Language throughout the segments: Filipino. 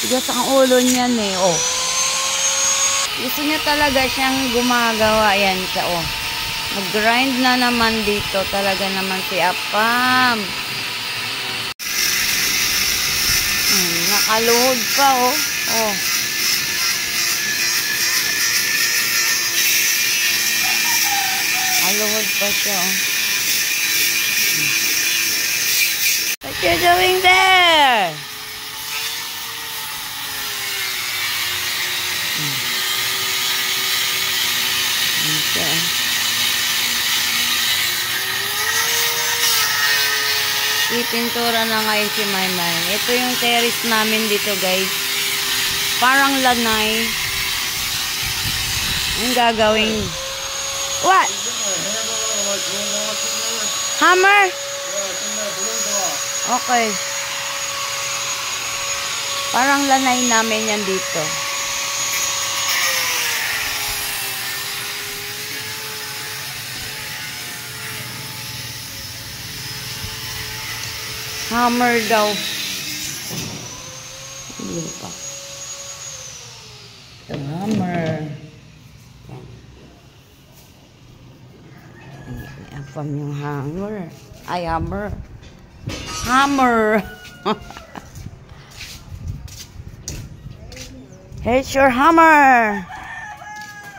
Tigas ang ulo niyan eh, oh. Gusto niya talaga siyang gumagawa. Yan siya, oh. Mag-grind na naman dito. Talaga naman si Apam. Nakaluhod pa, oh. Oh. Nakaluhod pa siya, oh. What you doing there? Okay. Ipintura na ngayon si Maymay. Ito yung terrace namin dito, guys. Parang lanay. Ang gagawin. What? Hammer? Okay. Parang lanay namin yan dito. Hammer daw. Hindi pa. Ito, hammer. Yan. Apam yung hammer. Ay, hammer. hammer. Here's your hammer.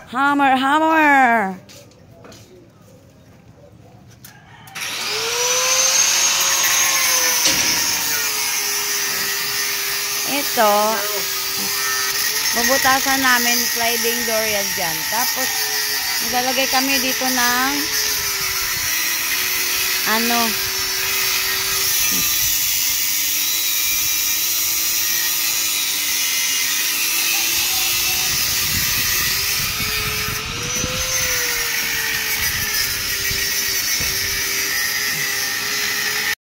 Hammer, hammer. Ito, bubutasan namin sliding door yan dyan. Tapos, maglalagay kami dito ng ano,